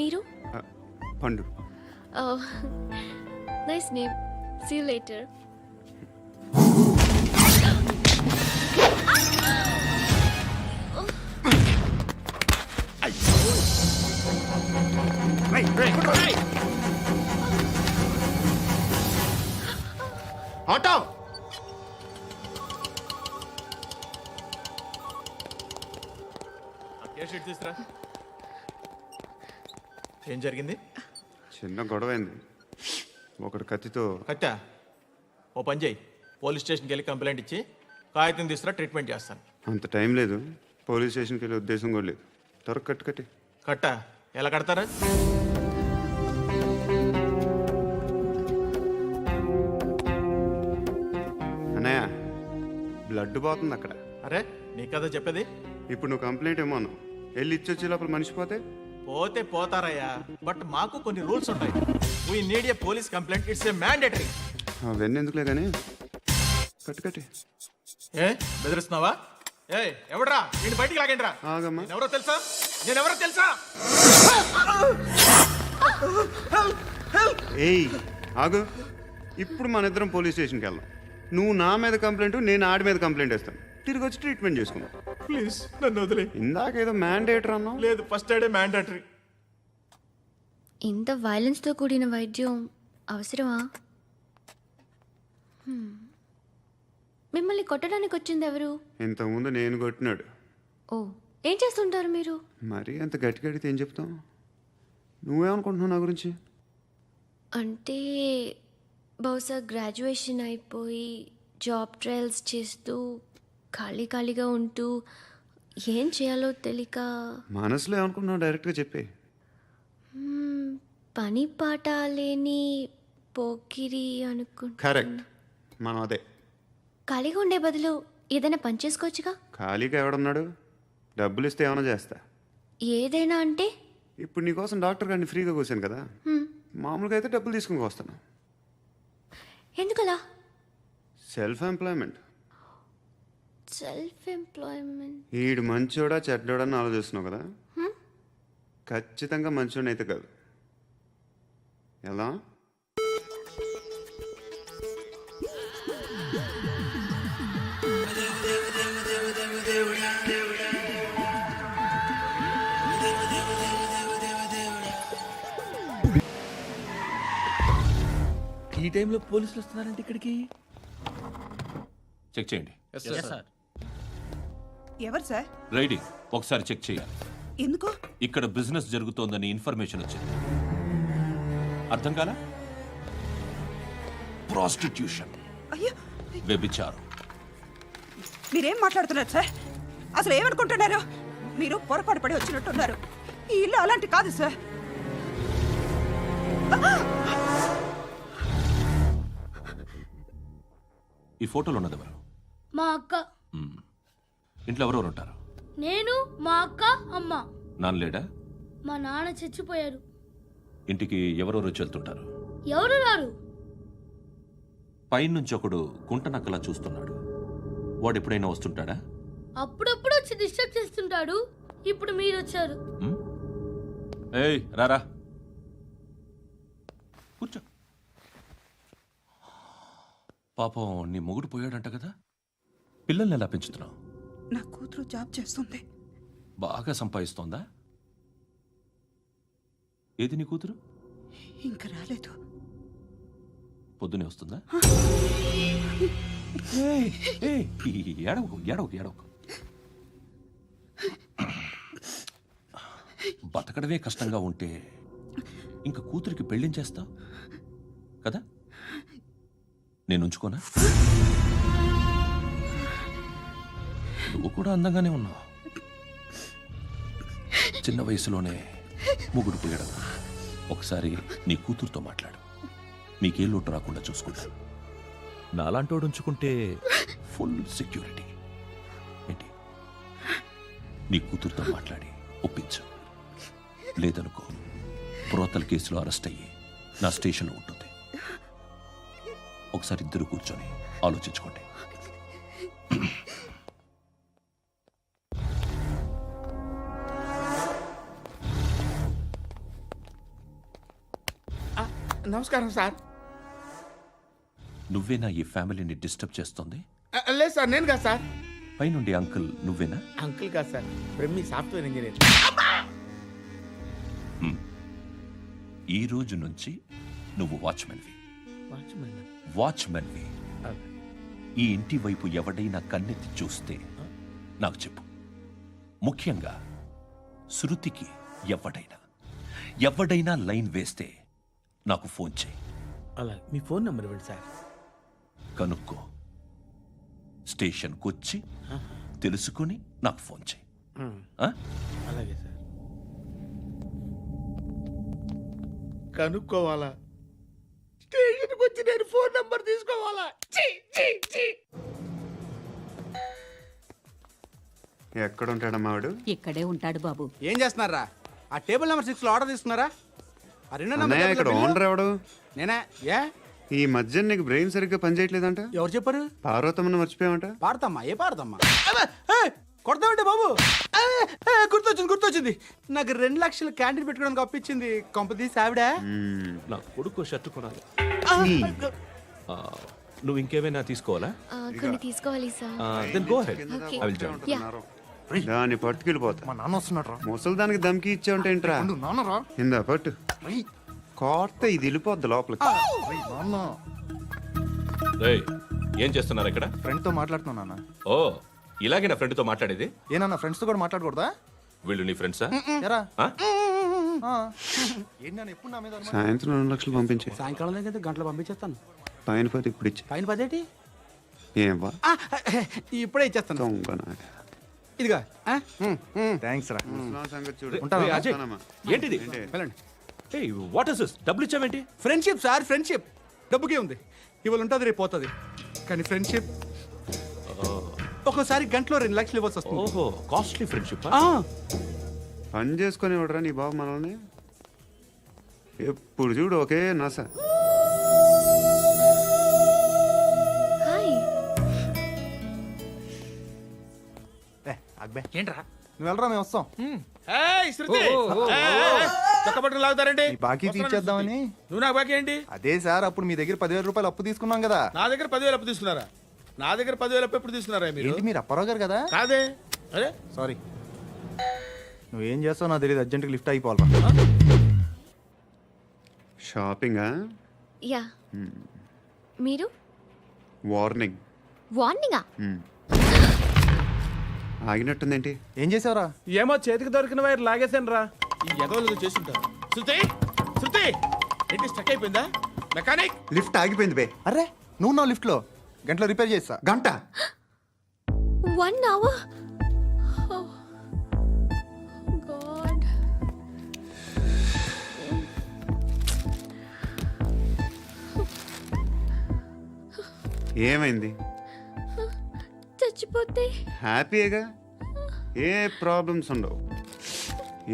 మీరు? Pandu. Nice name. See you later. Auto తీసుకురా. ఏం జరిగింది? చిన్న గొడవ అయింది. ఒకడు కత్తితో. కట్టా ఓ పని చేయి, పోలీస్ స్టేషన్కి వెళ్ళి కంప్లైంట్ ఇచ్చి కాగితం తీసుకురా, ట్రీట్మెంట్ చేస్తాను. అంత టైం లేదు, పోలీస్ స్టేషన్కి వెళ్ళే ఉద్దేశం కూడా లేదు. త్వరగా కట్టి. కట్టా ఎలా కడతారా? అన్నయ్య బ్లడ్ పోతుంది అక్కడ. అరే నీ కదా చెప్పేది. ఇప్పుడు నువ్వు కంప్లైంట్ ఏమో అన్నావు, వెళ్ళి ఇచ్చొచ్చే లోపల మనిషి పోతే. పోతే పోతారయ్యా, బట్ మాకు కొన్ని రూల్స్ ఉంటాయి. We need a police complaint, it's a mandatory. అవన్నీ ఎందుకులే కానీ కట్టి. ఏ బెదిరిస్తున్నావా? ఏ ఎవడ్రా నేను బయటికి లాగండి రా. ఆగమ్మా. ఎవరో తెలుసా? నేనెవరో తెలుసా? ఏయ్ ఆగు, ఇప్పుడు మన ఇద్దరం పోలీస్ స్టేషన్కి వెళ్దాం. నువ్వు నా మీద కంప్లైంట్, నేను ఆడి మీద కంప్లైంట్ వేస్తాను. తిరిగి వచ్చి ట్రీట్మెంట్ చేసుకుందాం. ప్లీజ్ నన్ను వదిలే. ఇందాక ఏదో మ్యాండేటర్ అన్నావు. లేదు, ఫస్ట్ ఎయిడే మ్యాండేటరీ. ఇంత వైలెన్స్తో కూడిన వైద్యం అవసరమా? మిమ్మల్ని కొట్టడానికి వచ్చింది ఎవరు? ఇంతకుముందు నేను కొట్టినాడు. ఓ, ఏం చేస్తుంటారు మీరు? మరీ అంత గట్టి గడితే ఏం చెప్తావు? నువ్వేమనుకుంటున్నావు నా గురించి? అంటే బహుశా గ్రాడ్యుయేషన్ అయిపోయి జాబ్ ట్రయల్స్ చేస్తూ ఖాళీగా ఉంటూ ఏం చేయాలో తెలియక. మనసులో ఏమనుకుంటున్నావు డైరెక్ట్గా చెప్పే. పని పాట లేని పోకిరి అనుకుంటా. కరెక్ట్, మనం అదే. ఖాళీగా ఉండే బదులు ఏదైనా పని చేసుకోవచ్చుగా. ఖాళీగా ఎవడున్నాడు? డబ్బులు ఇస్తే ఏమైనా చేస్తా. ఏదైనా అంటే? ఇప్పుడు నీకోసం డాక్టర్ గారిని ఫ్రీగా కూర్చాను కదా, మామూలుగా అయితే డబ్బులు తీసుకుని వస్తాను. ఎందుకలా? Self employment. ఈడు మంచోడా చెడ్డోడా అని ఆలోచిస్తున్నావు కదా. ఖచ్చితంగా మంచోడని అయితే కాదు. ఎలా? ఈ టైంలో పోలీసులు వస్తున్నారంటే ఇక్కడికి. చెక్ చేయండి. ఎవరు సార్? రైడింగ్ ఒకసారి చెక్ చేయాలి. ఎందుకు? ఇక్కడ బిజినెస్ జరుగుతోందని ఇన్ఫర్మేషన్ వచ్చింది. అర్థం కాలా? ప్రాస్టిట్యూషన్, అయ్యో, వ్యభిచారం. మీరేం మాట్లాడుతున్నారు సార్? అసలు ఏమనుకుంటున్నారు? మీరు పొరపాటు పడి వచ్చినట్టున్నారు. ఈ ఇల్లు అలాంటి కాదు సార్. ఈ ఫోటోలో ఉన్నది ఎవరు? మా అక్క. ఇంట్లో ఎవరెవరు ఉంటారు? నేను, మా అక్క, అమ్మ. నాన్న లేడా? మా నాన్న చచ్చిపోయారు. ఇంటికి ఎవరెవరు వచ్చి వెళ్తుంటారు? ఎవరు రారు. పైనుంచి ఒకడు గుంట నక్కలా చూస్తున్నాడు. వాడు ఎప్పుడైనా వస్తుంటాడా? అప్పుడప్పుడు వచ్చి డిస్టర్బ్ చేస్తుంటాడు. ఇప్పుడు మీరు వచ్చారు. ఏయ్ రారా, కూర్చో. పాపం నీ మొగుడు పోయాడంట కదా, పిల్లల్ని ఎలా పెంచుతున్నావు? నా కూతురు జాబ్ చేస్తుంది. బాగా సంపాదిస్తోందా? ఏది నీ కూతురు? ఇంకా రాలేదు. పొద్దునే వస్తుందా? ఏడవకు. బతకడమే కష్టంగా ఉంటే ఇంకా కూతురికి పెళ్ళించేస్తావు కదా? నేను ఉంచుకోనా? నువ్వు కూడా అందంగానే ఉన్నావు. చిన్న వయసులోనే ముగ్గురు పోయడం. ఒకసారి నీ కూతురుతో మాట్లాడు, మీకే లోటు రాకుండా చూసుకుంటాను. నాలాంటోడు ఉంచుకుంటే ఫుల్ సెక్యూరిటీ. ఏంటి? నీ కూతురుతో మాట్లాడి ఒప్పించు. లేదనుకో, ప్రోతల కేసులో అరెస్ట్ అయ్యి నా స్టేషన్లో ఉంటుంది. ఒకసారి ఇద్దరు కూర్చొని ఆలోచించుకోండి. నమస్కారం సార్. నువ్వేనా ఈ ఫ్యామిలీని డిస్టర్బ్ చేస్తుంది? లేదు సార్, నేను కాదు సార్. పైనుండి అంకుల్ నువ్వేనా? అంకుల్ కాదు సార్, బ్రహ్మి సాఫ్ట్వేర్ ఇంజనీర్. ఈ రోజు నుంచి నువ్వు వాచ్మెన్వి. ఈ ఇంటి వైపు ఎవడైనా కన్నెత్తి చూస్తే నాకు చెప్పు. ముఖ్యంగా శృతికి ఎవడైనా లైన్ వేస్తే నాకు ఫోన్ చేయి. అలా మీ ఫోన్ నెంబర్ ఇవ్వండి సార్. కనుక్కో, స్టేషన్కి వచ్చి తెలుసుకుని నాకు ఫోన్ చేయి. ఆ? అలాగే సార్. కనుక్కోవాలా? స్టేషన్కి వచ్చి నేను ఫోన్ నంబర్ తీసుకోవాలా? ఛీ, ఛీ, ఛీ. ఎక్కడ ఉంటాడమ్మా వాడు? ఇక్కడే ఉంటాడు బాబు. ఏం చేస్తున్నారా? ఆ టేబుల్ నెంబర్ 6 లో ఆర్డర్ తీసుకున్నారా? ఆ రెండో అన్నయ్య, నెంబర్ ఇక్కడ ఓనర్ ఎవడు? నేనే. ఏ ఈ మధ్య నీకు బ్రెయిన్ సరిగ్గా పనిచేయట్లేదంట. ఎవరు చెప్పారు? పార్వతమ్మను మర్చిపోయామంట. పాడతామ్మా? ఏ పాడతామ్మా? కొడతామంటే బాబు. గుర్తొచ్చింది. నాకు 2 లక్షలు క్యాంటీన్ పెట్టుకోవడానికి అప్పించింది కొంపదీసి ఆవిడ. నా కొడుకు షర్ట్ కొనాలి. నువ్వు ఇంకేమైనా తీసుకోవాలా? కొన్ని తీసుకోవాలి sir. Then go ahead. Okay. I will join. దాన్ని పట్టుకెళ్ళిపోతా. మా నాన్న వస్తున్నాడు రా. ముసలి దానికి దమ్కి ఇచ్చావుంటే ఏంట్రా? నాన్న రా. ఇందా పట్టు. కోర్త ఇది వెళ్ళిపోద్ది లోపలికి. నాన్న రేయ్, ఏం చేస్తున్నారు ఇక్కడ? ఫ్రెండ్ తో మాట్లాడుతున్నా నాన్న. ఓ, ఇలాగే నా ఫ్రెండ్తో మాట్లాడేది? ఏనా ఫ్రెండ్స్ తో కూడా మాట్లాడకూడదా? వీళ్ళు నీ ఫ్రెండ్సా? ఎరా ఆ? ఏంటి నాన్న ఎప్పుడు నా మీద అనుమానం? సాయంత్రం 2 లక్షలు పంపించే. సాయంకాలం దగ్గర గంటలు పంపించేస్తాను. పైన 10 ఇప్పుడు ఇచ్చే. పైన 10 ఏంటి? ఏం వా ఇప్పుడే ఇచ్చేస్తాను. దొంగనా. ఇదిగా థ్యాంక్స్ రా. ముసలాం సంగతి చూడు. రేయ్, అజయ్, ఏంటిది? వెళ్ళండి. ఏయ్, వాట్ ఇస్ దిస్? డబ్బులు ఇచ్చావేంటి? Friendship sir, friendship. డబ్బుకే ఉంది. ఇవాళ ఉంటుంది, రేపు పోతుంది. కానీ ఫ్రెండ్షిప్ ఒక్కోసారి గంటలో 2 లక్షలు ఇవ్వాల్సి వస్తుంది. ఓహో, కాస్ట్లీ ఫ్రెండ్షిప్. పని చేసుకొని ఇవ్వడరా నీ బాబు మనల్ని? ఎప్పుడు చూడు ఒకే నస. ఏంట్రా? నువ్వు వెళ్ళరా, మేము వస్తాం. ఏయ్, శృతి! ఏయ్, చొక్కా పట్టుకుని లాగుతారేంటి? ఈ బాకీ తీర్చేద్దామని. నువ్వు నాకు బాకీ ఏంటి? అదే సార్, అప్పుడు మీ దగ్గర 10,000 రూపాయలు అప్పు తీసుకున్నాం కదా. నా దగ్గర 10,000 అప్పు తీసుకున్నారా? నా దగ్గర 10,000 అప్పు ఎప్పుడు తీసుకున్నారా మీరు? ఏంటి మీరు అప్పారావు గారు కదా? కాదే. అరే సారీ. నువ్వేం చేస్తావు నాకు తెలియదు, అర్జెంట్గా లిఫ్ట్ అయిపోవాలి. షాపింగా? యా. మీరు? వార్నింగ్. వార్నింగా? ఆగినట్టుందేంటి? ఏం చేసావురా? ఏమో చేతికి దొరికిన వైర్ లాగేసాను రా. ఈ ఎగవలు చేస్తుంటారు. శృతి, శృతి, ఏంటి స్టక్ అయిపోయిందా? మెకానిక్. లిఫ్ట్ ఆగిపోయింది బే. అరే నువ్వు నా లిఫ్ట్లో గంటలో రిపేర్ చేస్తా. గంట? 1 hour? Oh, God. ఏమైంది? చచ్చిపోతే హ్యాపీగా, ఏ ప్రాబ్లమ్స్ ఉండవు.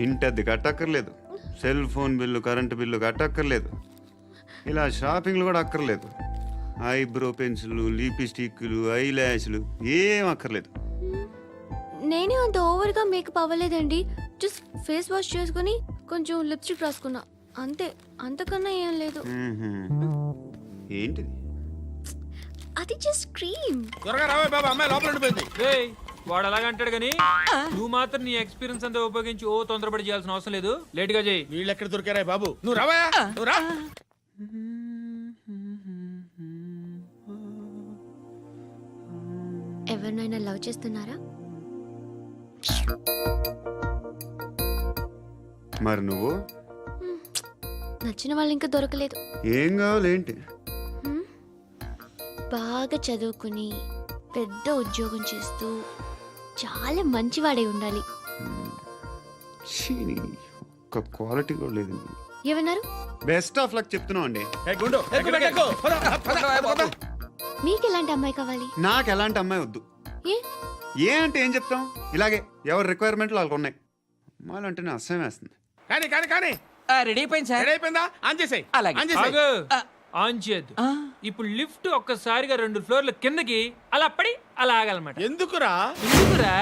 ఇంటి అద్దె కట్టక్కర్లేదు, cell phone bill, current bill కట్టక్కర్లేదు, ఇలా షాపింగ్లు కూడా అక్కర్లేదు. ఐబ్రో పెన్సిల్లు, లిప్స్టిక్లు, ఐ ల్యాష్లు ఏం అక్కర్లేదు. నేనే అంత ఓవర్గా మేకప్ అవ్వలేదండి. జస్ట్ ఫేస్ వాష్ చేసుకుని కొంచెం లిప్స్టిక్ రాసుకున్నా అంతే. అంతకన్నా ఏం లేదు. ఏంటిది? అది జస్ట్ క్రీమ్. త్వరగా రావే బాబా, అమ్మాయి లోపల ఉండిపోయింది. వాడు అలాగంటాడు కానీ నువ్వు మాత్రం నీ ఎక్స్పీరియన్స్ అంతా ఉపయోగించి ఓ తొందరపడి చేయాల్సిన అవసరం లేదు. లేట్ గా చేయి. వీళ్ళు ఎక్కడ దొరికారా బాబు? నువ్వు రావా, నువ్వు రా. ఎవరినైనా లవ్ చేస్తున్నారా? మరి నువ్వు? నచ్చిన వాళ్ళు ఇంకా దొరకలేదు. ఏం కావాలి ఏంటి? బాగా చదువుకుని పెద్ద ఉద్యోగం చేస్తూ చాలా మంచివాడే ఉండాలి. ఒక్క క్వాలిటీ కూడా లేదు. ఏమన్నారు? బెస్ట్ ఆఫ్ లక్ చెప్తున్నావు అండి. మీకు ఎలాంటి అమ్మాయి కావాలి? నాకు ఎలాంటి అమ్మాయి వద్దు. ఏ అంటే ఏం చెప్తాం? ఇలాగే ఎవరి రిక్వైర్మెంట్లు వాళ్ళకు ఉన్నాయి. అమ్మాయిలు అంటేనే అసహ్యం వేస్తుంది. కానీ కానీ కానీ రెడీ అయిపోయింది సార్. రెడీ అయిపోయిందా? ఆన్ చేసేయ్. ఆన్ చేసేయ్. ఆన్ చేయద్దు. ఇప్పుడు లిఫ్ట్ ఒక్కసారిగా 2 ఫ్లోర్ల కిందకి అలా పడి అలా ఆగాలన్నమాట. ఎందుకురా? ఎందుకురా?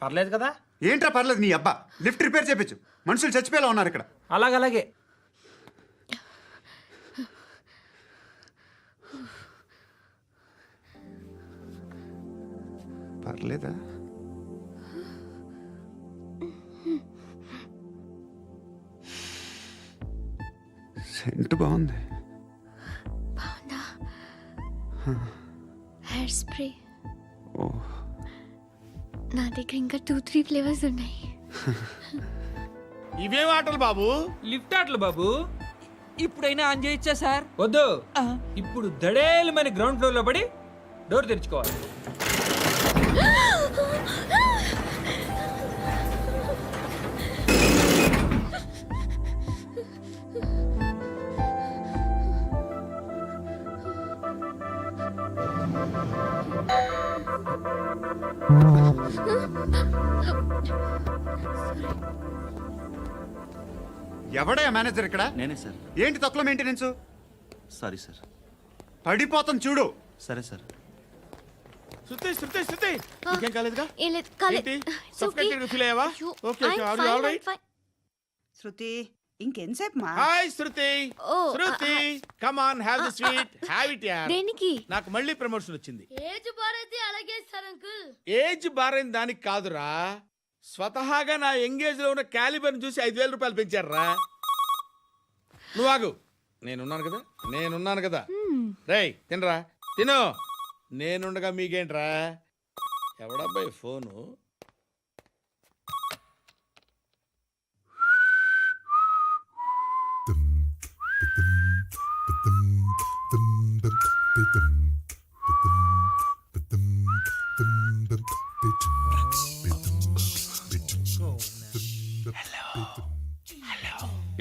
పర్లేదు కదా? ఏంట్రా పర్లేదు నీ అబ్బా. లిఫ్ట్ రిపేర్ చేయించు. మనుషులు చచ్చిపోయేలా ఉన్నారు ఇక్కడ. అలాగే పర్లేదా? సెంట్ బాగుంది. బాగుందా? Hair spray. ఓ నా దగ్గర ఇంకా 2-3 ఫ్లేవర్స్ ఉన్నాయి. ఇవేం ఆటలు బాబు? లిఫ్ట్ ఆటలు బాబు. ఇప్పుడైనా ఆన్ చేయొచ్చా సార్? వద్దు. ఇప్పుడు దడేలు మన గ్రౌండ్ ఫ్లోర్ లో పడి డోర్ తెరుచుకోవాలి. ఎవడే మేనేజర్ ఇక్కడ? నేనే సార్. ఏంటి తక్కువ మెయింటెనెన్స్? Sorry sir. పడిపోతాం చూడు. సరే సార్. శృతి ఇంకేం కాలేదుగా? ఏం లేదు, కాలేదు. ఏంటి? It's okay. Suffocated feel అయ్యావా? Okay, I'm are you fine, all right? I'm fine. శృతి ఇంకెంతసేపు మా hi Shruti. Oh, Shruti come on have the sweet. Have it యార్. దేనికి? నాకు మళ్ళీ ప్రమోషన్ వచ్చింది. ఏజ్ బారైతే అలాగే సార్ అంకుల్. ఏజ్ బారైన దానికి కాదురా, స్వతహాగా నా ఎంగేజ్ లో ఉన్న క్యాలిబర్ చూసి 5,000 రూపాయలు పెంచారా. నువ్వు ఆగు, నేనున్నాను కదా. రేయ్ తినరా, తిను. నేనుండగా మీకేంట్రా? ఎవడబ్బాయి ఫోను?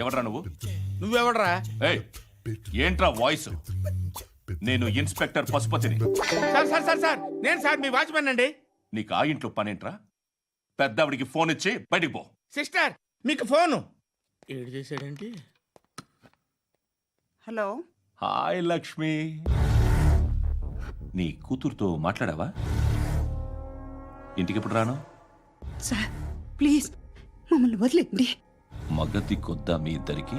ఎవడ్రా నువ్వు? నువ్వెవడరా? ఏయ్, ఏంట్రా వాయిస్? నేను ఇన్స్పెక్టర్ పశుపతిని. సార్ నేను సార్ మీ వాచ్మెన్ అండి. నీకు ఆ ఇంట్లో పనేంట్రా? పెద్దవిడికి ఫోన్ ఇచ్చి బయటికి పో. సిస్టర్ మీకు ఫోను. ఏడు చేశాడేంటి? హలో. హాయ్ లక్ష్మి. నీ కూతురుతో మాట్లాడావా? ఇంటికి ఎప్పుడు రాను? సార్ ప్లీజ్ మమ్మల్ని వదిలేండి. మగతి కొద్దా మీ ఇద్దరికి?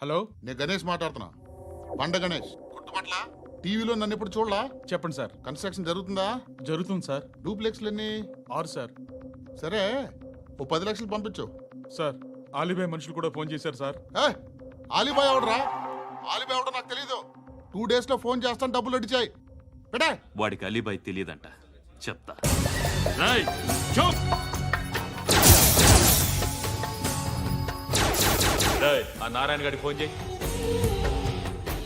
హలో, నేను గణేష్ మాట్లాడుతున్నా. బండ గణేష్ గుర్తుపట్ల? టీవీలో నన్ను ఎప్పుడు చూడలా? చెప్పండి సార్. కన్స్ట్రక్షన్ జరుగుతుందా? జరుగుతుంది సార్. డూప్లెక్స్లు ఎన్ని? 6 సార్. సరే, ఓ 10 లక్షలు పంపించు. సార్ ఆలిబాయ్ మనుషులు కూడా ఫోన్ చేశారు సార్. ఆలిబాయ్ ఎవడరా? ఆలిబాయ్ ఎవడో నాకు తెలీదు. 2 days లో ఫోన్ చేస్తాను, డబ్బులు అడిచాయి. పెడే. వాడికి అలీబాయ్ తెలియదంట, చెప్తా. రేయ్, చూప్. రేయ్, ఆ నారాయణ గారికి ఫోన్ చేయి.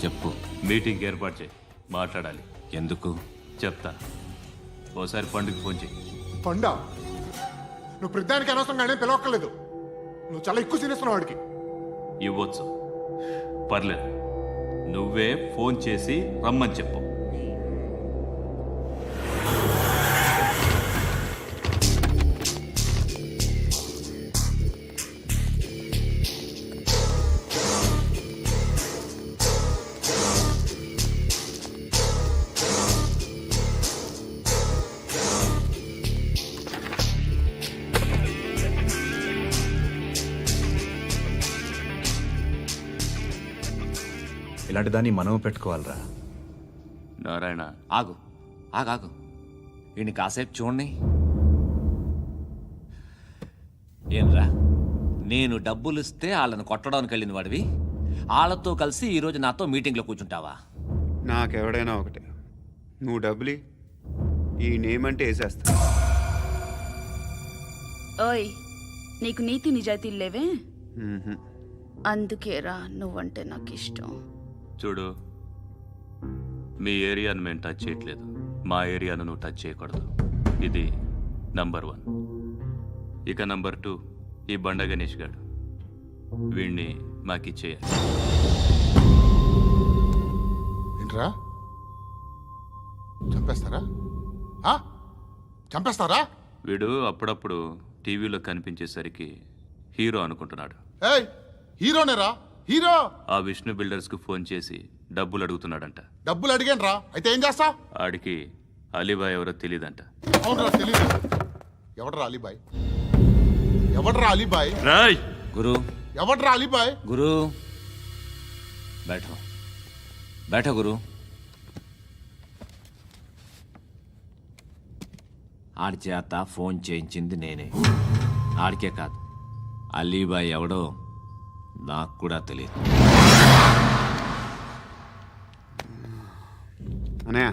చెప్పు. మీటింగ్ ఏర్పాటు చేయి, మాట్లాడాలి. ఎందుకు? చెప్తా. ఓసారి పండుగ ఫోన్ చేయి. పండా, నువ్వు ప్రతిదానికి అనవసరంగానే పిలవక్కర్లేదు. నువ్వు చాలా ఎక్కువ సీనిస్తున్నావు వాడికి. ఇవ్వచ్చు, పర్లేదు. నువ్వే ఫోన్ చేసి రమ్మని చెప్పు. ఇలాంటి దాన్ని మనం పెట్టుకోవాలరా. నారాయణ, ఆగు ఆగాగు, వీడిని కాసేపు చూడండి. ఏంరా, నేను డబ్బులు ఇస్తే వాళ్ళని కొట్టడానికి వెళ్ళిన వాడివి, వాళ్ళతో కలిసి ఈరోజు నాతో మీటింగ్లో కూర్చుంటావా? నాకెవడైనా ఒకటే, నువ్వు డబ్బులి, ఈ నేమ్ అంటే వేసేస్తా. ఓయ్, నీకు నీతి నిజాయితీలు లేవే? అందుకేరా నువ్వంటే నాకు ఇష్టం. చూడు, మీ ఏరియాను మేము టచ్ చేయట్లేదు, మా ఏరియాను నువ్వు టచ్ చేయకూడదు. ఇది నంబర్ 1. ఇక నంబర్ 2, ఈ బండ గణేష్ గారు, వీణ్ణి మాకిచ్చేయాలి. ఏంట్రా, చంపేస్తారా? చంపేస్తారా? వీడు అప్పుడప్పుడు టీవీలో కనిపించేసరికి హీరో అనుకుంటున్నాడు. ఏయ్, హీరోనేరా, హీరో. ఆ విష్ణు బిల్డర్స్ కు ఫోన్ చేసి డబ్బులు అడుగుతున్నాడంట. డబ్బులు అడిగాను రా, అయితే ఏం చేస్తా? ఆడికి అలీబాయ్ ఎవరో తెలియదంట. అవునరా, తెలీదు. ఎవడరా అలీబాయ్? ఎవడరా అలీబాయ్? రాయ్ గురు, ఎవడరా అలీబాయ్? గురు, बैठो बैठो गुरु. ఆడి చేత ఫోన్ చేయించింది నేనే. ఆడికే కాదు, అలీబాయ్ ఎవడో నాకు కూడా తెలియదు. అనయా,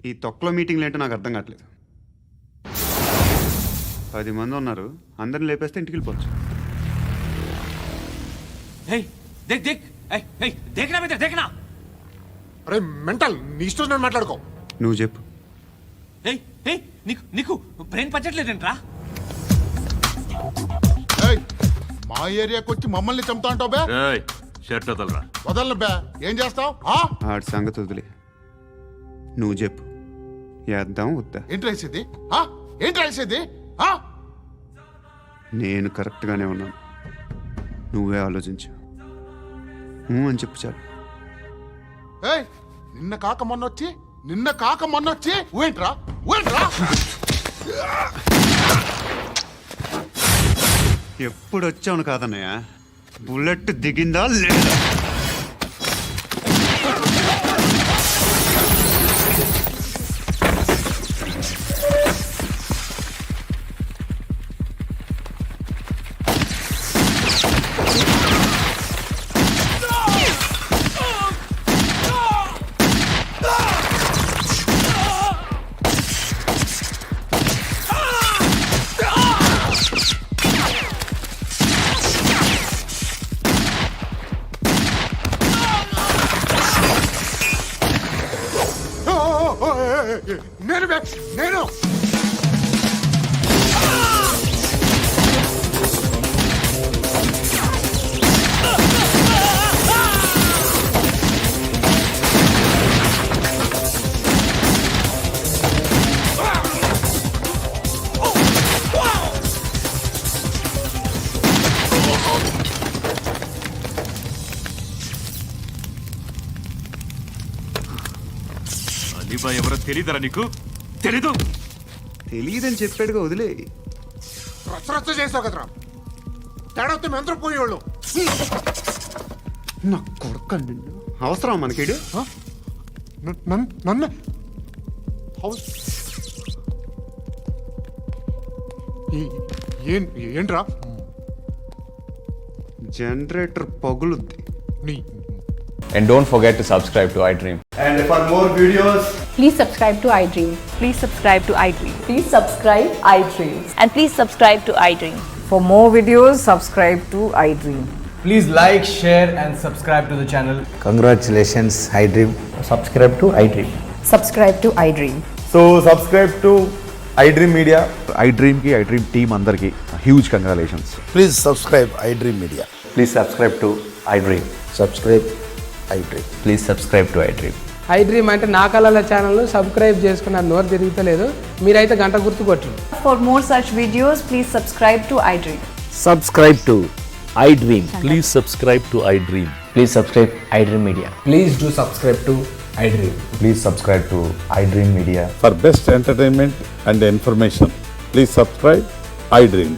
ఈ తొక్కలో మీటింగ్లు ఏంటో నాకు అర్థం కావట్లేదు. 10 మంది ఉన్నారు, అందరిని లేపేస్తే ఇంటికి వెళ్ళిపోవచ్చు. అరే మెంటల్, నీ ఇష్టం నేను మాట్లాడుకో. నువ్వు చెప్పు. నీకు బ్రెయిన్ పచ్చట్లేదంట్రా? ఏయ్, మా ఏరియాకి వచ్చి మమ్మల్ని చంపుతా అంటావు బే? షర్ట్ వదలరా. వదలను బే. ఏం చేస్తావు? ఆడి సంగతి వదిలే, నువ్వు చెప్పు. వేద్దాం వద్దా? ఏంటి రాసేది? ఏంటి రాసేది? నేను కరెక్ట్గానే ఉన్నాను, నువ్వే ఆలోచించు. అని చెప్పు చాలు. ఏయ్, నిన్న కాక మొన్నొచ్చి ఊయంట్రా. ఎప్పుడు వచ్చావును కాదన్నయ్య, బుల్లెట్ దిగిందా లేదా? నేను అలీబాయ్ ఎవరో తెలీదరా నీకు? తెలియదని చెప్పాడుగా, వదిలే. రచ్చ చేసావు కదరా. తేడా వస్తే మెంతరం పోయేవాళ్ళు. నా కొడుకు అవసరం మనకిడు. నన్ను ఏంట్రా? Generator పగులుద్ది. And don't forget to subscribe to iDream. And for more videos, Please subscribe to iDream. Please subscribe to iDream. Please subscribe iDream. And please subscribe to iDream. For more videos, subscribe to iDream. Please like, share and subscribe to the channel. Congratulations iDream. Subscribe to iDream. Subscribe to iDream. So subscribe to iDream media. iDreamకి iDream team అందరికీ huge congratulations. Please subscribe iDream media. Please subscribe to iDream. Subscribe iDream. Please subscribe to iDream. iDream అంటే నా కళల channel subscribe చేసుకున్న నోరు తిరుగుతలేదు. మీరైతే గంట గుర్తు కొట్టండి. For more such videos, please subscribe to iDream. Subscribe to iDream. Please subscribe to iDream. Please subscribe iDream Media. Please do subscribe to iDream. Please subscribe to iDream media. For best entertainment and information, please subscribe iDream.